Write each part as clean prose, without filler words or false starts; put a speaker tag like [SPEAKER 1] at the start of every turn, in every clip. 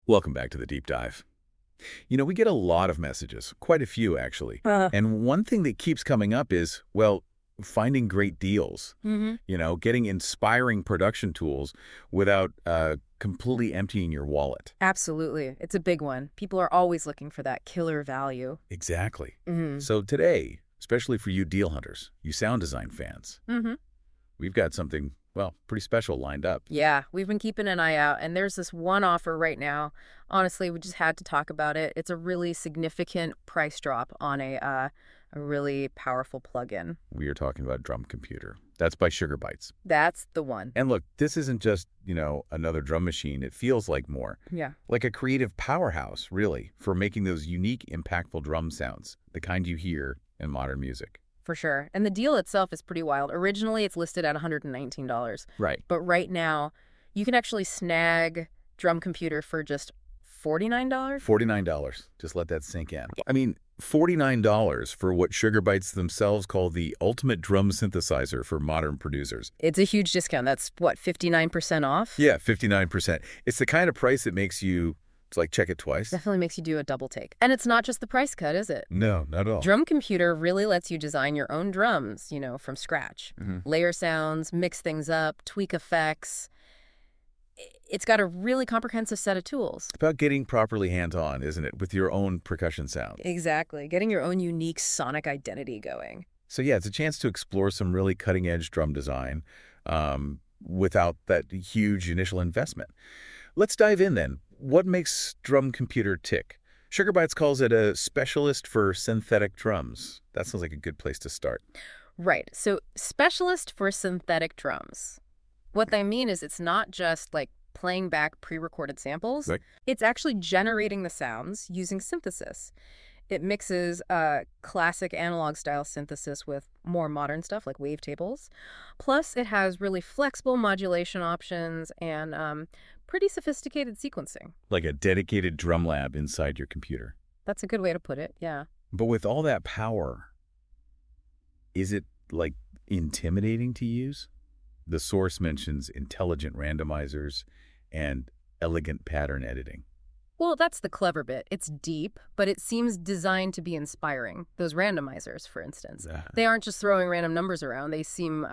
[SPEAKER 1] Welcome back to the deep dive. We get a lot of messages, quite a few actually. And one thing that keeps coming up is, well, finding great deals, getting inspiring production tools without completely emptying your wallet.
[SPEAKER 2] Absolutely. It's a big one. People are always looking for that killer value.
[SPEAKER 1] Exactly.
[SPEAKER 2] hmm
[SPEAKER 1] So today, especially for you deal hunters, you sound design fans,
[SPEAKER 2] hmm
[SPEAKER 1] we've got something, well, pretty special lined up.
[SPEAKER 2] Yeah, we've been keeping an eye out, and there's this one offer right now. Honestly, we just had to talk about it. It's a really significant price drop on a really powerful plugin.
[SPEAKER 1] We are talking about DrumComputer. That's by Bytes.
[SPEAKER 2] That's the one.
[SPEAKER 1] And look, this isn't just, another drum machine. It feels like more.
[SPEAKER 2] Yeah.
[SPEAKER 1] Like a creative powerhouse, really, for making those unique, impactful drum sounds, the kind you hear in modern music.
[SPEAKER 2] For sure. And the deal itself is pretty wild. Originally, it's listed at $119.
[SPEAKER 1] Right.
[SPEAKER 2] But right now, you can actually snag DrumComputer for just $49.
[SPEAKER 1] $49. Just let that sink in. I mean, $49 for what Bytes themselves call the ultimate drum synthesizer for modern producers.
[SPEAKER 2] It's a huge discount. That's, what, 59% off?
[SPEAKER 1] Yeah, 59%. It's the kind of price that makes you, check it twice.
[SPEAKER 2] Definitely makes you do a double take. And it's not just the price cut, is it?
[SPEAKER 1] No, not at all.
[SPEAKER 2] DrumComputer really lets you design your own drums, from scratch. Layer sounds, mix things up, tweak effects. It's got a really comprehensive set of tools.
[SPEAKER 1] It's about getting properly hands-on, isn't it, with your own percussion sound.
[SPEAKER 2] Exactly. Getting your own unique sonic identity going.
[SPEAKER 1] So yeah, it's a chance to explore some really cutting-edge drum design without that huge initial investment. Let's dive in then. What makes DrumComputer tick? Bytes calls it a specialist for synthetic drums. That sounds like a good place to start.
[SPEAKER 2] Right. So specialist for synthetic drums. What they mean is it's not just like playing back pre-recorded samples.
[SPEAKER 1] Right.
[SPEAKER 2] It's actually generating the sounds using synthesis. It mixes classic analog-style synthesis with more modern stuff like wavetables. Plus, it has really flexible modulation options and pretty sophisticated sequencing.
[SPEAKER 1] Like a dedicated drum lab inside your computer.
[SPEAKER 2] That's a good way to put it, yeah.
[SPEAKER 1] But with all that power, is it, intimidating to use? The source mentions intelligent randomizers and elegant pattern editing.
[SPEAKER 2] Well, that's the clever bit. It's deep, but it seems designed to be inspiring. Those randomizers, for instance. They aren't just throwing random numbers around. They seem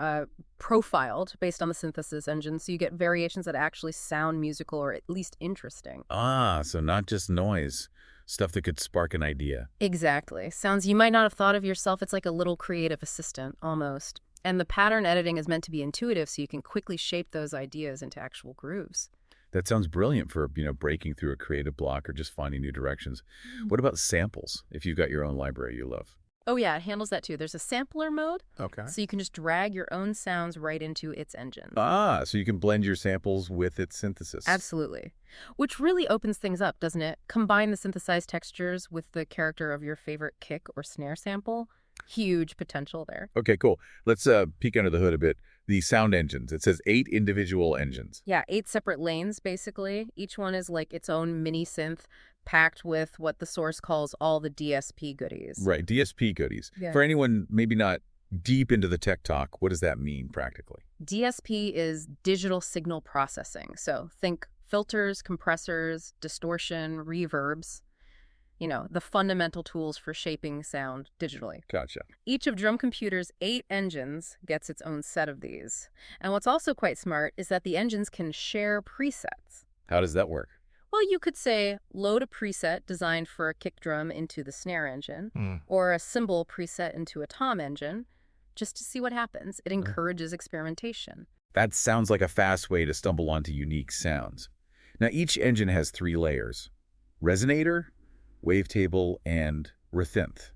[SPEAKER 2] profiled based on the synthesis engine, so you get variations that actually sound musical or at least interesting.
[SPEAKER 1] So not just noise, stuff that could spark an idea.
[SPEAKER 2] Exactly. Sounds you might not have thought of yourself. It's like a little creative assistant, almost. And the pattern editing is meant to be intuitive so you can quickly shape those ideas into actual grooves.
[SPEAKER 1] That sounds brilliant for, breaking through a creative block or just finding new directions. What about samples, if you've got your own library you love?
[SPEAKER 2] Oh, yeah, it handles that too. There's a sampler mode,
[SPEAKER 1] Okay.
[SPEAKER 2] so you can just drag your own sounds right into its engine.
[SPEAKER 1] So you can blend your samples with its synthesis.
[SPEAKER 2] Absolutely. Which really opens things up, doesn't it? Combine the synthesized textures with the character of your favorite kick or snare sample. Huge potential there.
[SPEAKER 1] Okay, cool. Let's peek under the hood a bit. The sound engines. It says 8 individual engines.
[SPEAKER 2] Yeah, 8 separate lanes, basically. Each one is like its own mini synth packed with what the source calls all the DSP goodies.
[SPEAKER 1] Right, DSP goodies.
[SPEAKER 2] Yeah.
[SPEAKER 1] For anyone maybe not deep into the tech talk, what does that mean practically?
[SPEAKER 2] DSP is digital signal processing. So think filters, compressors, distortion, reverbs. The fundamental tools for shaping sound digitally.
[SPEAKER 1] Gotcha.
[SPEAKER 2] Each of DrumComputer's 8 engines gets its own set of these. And what's also quite smart is that the engines can share presets.
[SPEAKER 1] How does that work?
[SPEAKER 2] Well, you could say load a preset designed for a kick drum into the snare engine, or a cymbal preset into a tom engine, just to see what happens. It encourages experimentation.
[SPEAKER 1] That sounds like a fast way to stumble onto unique sounds. Now, each engine has 3 layers: resonator, wavetable, and resynth.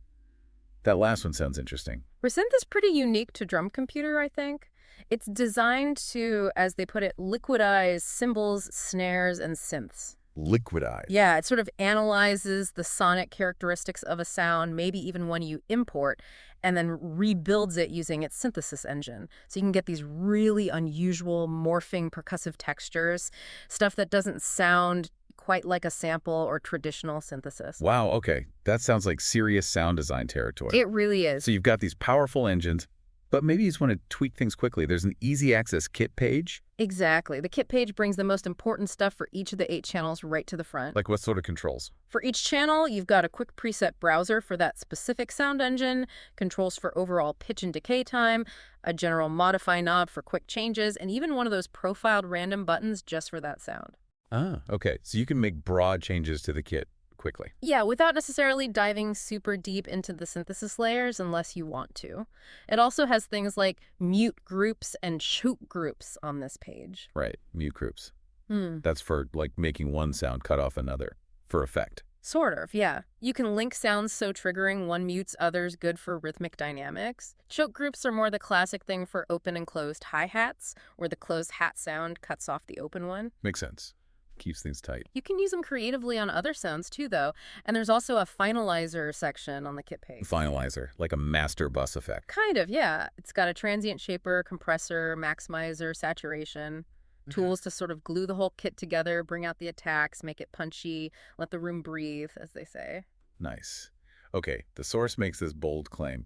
[SPEAKER 1] That last one sounds interesting.
[SPEAKER 2] Resynth is pretty unique to DrumComputer, I think. It's designed to, as they put it, liquidize cymbals, snares, and synths.
[SPEAKER 1] Liquidize.
[SPEAKER 2] Yeah, it sort of analyzes the sonic characteristics of a sound, maybe even one you import, and then rebuilds it using its synthesis engine. So you can get these really unusual morphing percussive textures, stuff that doesn't sound quite like a sample or traditional synthesis.
[SPEAKER 1] Wow, okay. That sounds like serious sound design territory.
[SPEAKER 2] It really is.
[SPEAKER 1] So you've got these powerful engines, But maybe you just want to tweak things quickly. There's an easy access kit page.
[SPEAKER 2] Exactly. The kit page brings the most important stuff for each of the 8 channels right to the front.
[SPEAKER 1] Like what sort of controls?
[SPEAKER 2] For each channel, you've got a quick preset browser for that specific sound engine, controls for overall pitch and decay time, a general modify knob for quick changes, and even one of those profiled random buttons just for that sound.
[SPEAKER 1] Ah, okay. So you can make broad changes to the kit quickly.
[SPEAKER 2] Yeah, without necessarily diving super deep into the synthesis layers unless you want to. It also has things like mute groups and choke groups on this page.
[SPEAKER 1] Right, mute groups.
[SPEAKER 2] Hmm.
[SPEAKER 1] That's for like making one sound cut off another for effect.
[SPEAKER 2] Sort of, yeah. You can link sounds so triggering one mutes others, good for rhythmic dynamics. Choke groups are more the classic thing for open and closed hi-hats, where the closed hat sound cuts off the open one.
[SPEAKER 1] Makes sense. Keeps things tight.
[SPEAKER 2] You can use them creatively on other sounds too, though, and there's also a finalizer section on the kit page.
[SPEAKER 1] Finalizer, like a master bus effect.
[SPEAKER 2] Kind of, yeah. It's got a transient shaper, compressor, maximizer, saturation, tools to sort of glue the whole kit together, bring out the attacks, make it punchy, let the room breathe, as they say.
[SPEAKER 1] Nice. Okay, the source makes this bold claim.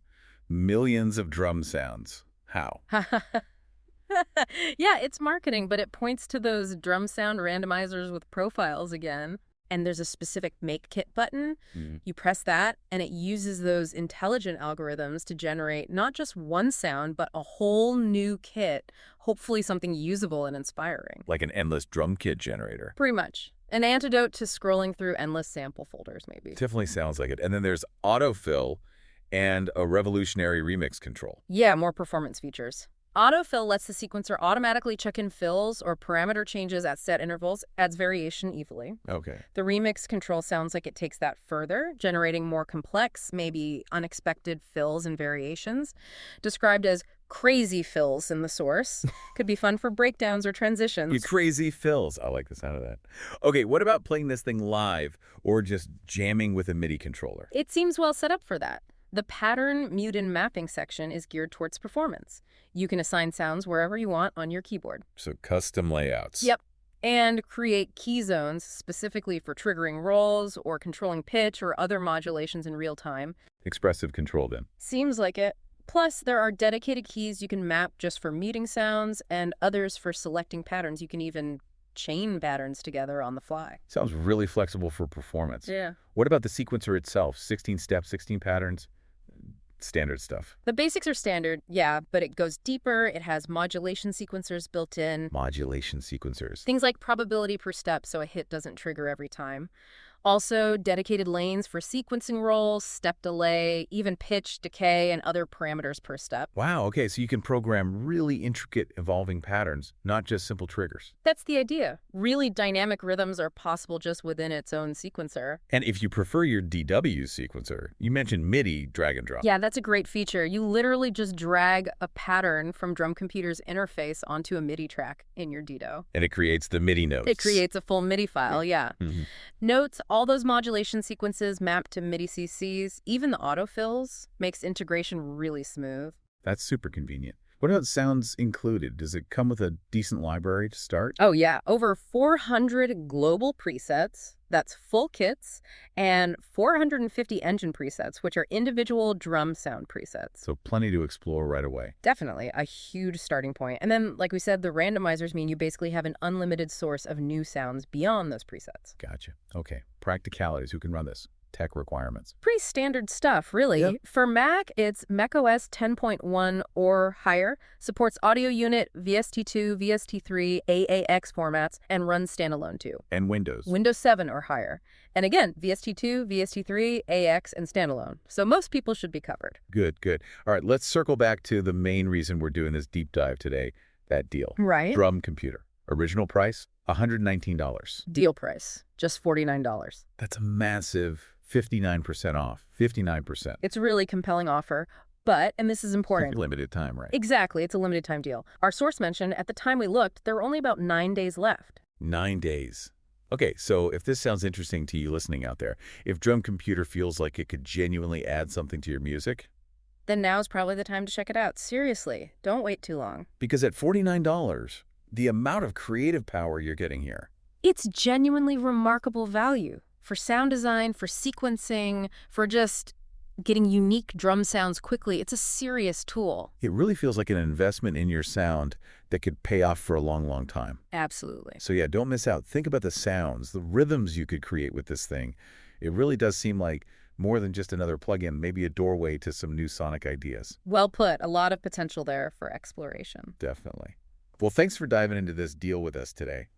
[SPEAKER 1] Millions of drum sounds. How?
[SPEAKER 2] Yeah, it's marketing, but it points to those drum sound randomizers with profiles again. And there's a specific Make Kit button. You press that, and it uses those intelligent algorithms to generate not just one sound, but a whole new kit, hopefully something usable and inspiring.
[SPEAKER 1] Like an endless drum kit generator.
[SPEAKER 2] Pretty much. An antidote to scrolling through endless sample folders, maybe.
[SPEAKER 1] Definitely sounds like it. And then there's autofill and a revolutionary remix control.
[SPEAKER 2] Yeah, more performance features. Autofill lets the sequencer automatically check in fills or parameter changes at set intervals, adds variation easily.
[SPEAKER 1] Okay.
[SPEAKER 2] The remix control sounds like it takes that further, generating more complex, maybe unexpected fills and variations. Described as crazy fills in the source. Could be fun for breakdowns or transitions.
[SPEAKER 1] You crazy fills. I like the sound of that. Okay, what about playing this thing live or just jamming with a MIDI controller?
[SPEAKER 2] It seems well set up for that. The pattern, mute, and mapping section is geared towards performance. You can assign sounds wherever you want on your keyboard.
[SPEAKER 1] So custom layouts.
[SPEAKER 2] Yep. And create key zones specifically for triggering rolls or controlling pitch or other modulations in real time.
[SPEAKER 1] Expressive control then.
[SPEAKER 2] Seems like it. Plus, there are dedicated keys you can map just for muting sounds and others for selecting patterns. You can even chain patterns together on the fly.
[SPEAKER 1] Sounds really flexible for performance.
[SPEAKER 2] Yeah.
[SPEAKER 1] What about the sequencer itself? 16 steps, 16 patterns? Standard stuff.
[SPEAKER 2] The basics are standard, yeah, but it goes deeper. It has modulation sequencers built in.
[SPEAKER 1] Modulation sequencers.
[SPEAKER 2] Things like probability per step so a hit doesn't trigger every time. Also, dedicated lanes for sequencing rolls, step delay, even pitch, decay, and other parameters per step.
[SPEAKER 1] Wow, okay, so you can program really intricate evolving patterns, not just simple triggers.
[SPEAKER 2] That's the idea. Really dynamic rhythms are possible just within its own sequencer.
[SPEAKER 1] And if you prefer your DW sequencer, you mentioned MIDI drag and drop.
[SPEAKER 2] Yeah, that's a great feature. You literally just drag a pattern from DrumComputer's interface onto a MIDI track in your DDO.
[SPEAKER 1] And it creates the MIDI notes.
[SPEAKER 2] It creates a full MIDI file, yeah. Notes, all those modulation sequences map to MIDI CCs, even the autofills, makes integration really smooth.
[SPEAKER 1] That's super convenient. What about sounds included? Does it come with a decent library to start?
[SPEAKER 2] Oh yeah, over 400 global presets, that's full kits, and 450 engine presets, which are individual drum sound presets.
[SPEAKER 1] So plenty to explore right away.
[SPEAKER 2] Definitely a huge starting point. And then, like we said, the randomizers mean you basically have an unlimited source of new sounds beyond those presets.
[SPEAKER 1] Gotcha. Okay. Practicalities. Who can run this? Tech requirements.
[SPEAKER 2] Pretty standard stuff, really.
[SPEAKER 1] Yep.
[SPEAKER 2] For Mac, it's macOS 10.1 or higher, supports audio unit, VST2, VST3, AAX formats, and runs standalone too.
[SPEAKER 1] And Windows.
[SPEAKER 2] Windows 7 or higher. And again, VST2, VST3, AX, and standalone. So most people should be covered.
[SPEAKER 1] Good, good. All right, let's circle back to the main reason we're doing this deep dive today, that deal.
[SPEAKER 2] Right.
[SPEAKER 1] DrumComputer. Original price, $119.
[SPEAKER 2] Deal price, just $49.
[SPEAKER 1] That's a massive 59% off. 59%.
[SPEAKER 2] It's a really compelling offer. But, and this is important.
[SPEAKER 1] Limited time, right?
[SPEAKER 2] Exactly. It's a limited time deal. Our source mentioned at the time we looked, there were only about 9 days left.
[SPEAKER 1] 9 days. Okay, so if this sounds interesting to you listening out there, if DrumComputer feels like it could genuinely add something to your music,
[SPEAKER 2] then now's probably the time to check it out. Seriously, don't wait too long.
[SPEAKER 1] Because at $49, the amount of creative power you're getting here.
[SPEAKER 2] It's genuinely remarkable value for sound design, for sequencing, for just getting unique drum sounds quickly, it's a serious tool.
[SPEAKER 1] It really feels like an investment in your sound that could pay off for a long, long time.
[SPEAKER 2] Absolutely.
[SPEAKER 1] So yeah, don't miss out. Think about the sounds, the rhythms you could create with this thing. It really does seem like more than just another plugin, maybe a doorway to some new sonic ideas.
[SPEAKER 2] Well put. A lot of potential there for exploration.
[SPEAKER 1] Definitely. Well, thanks for diving into this deal with us today.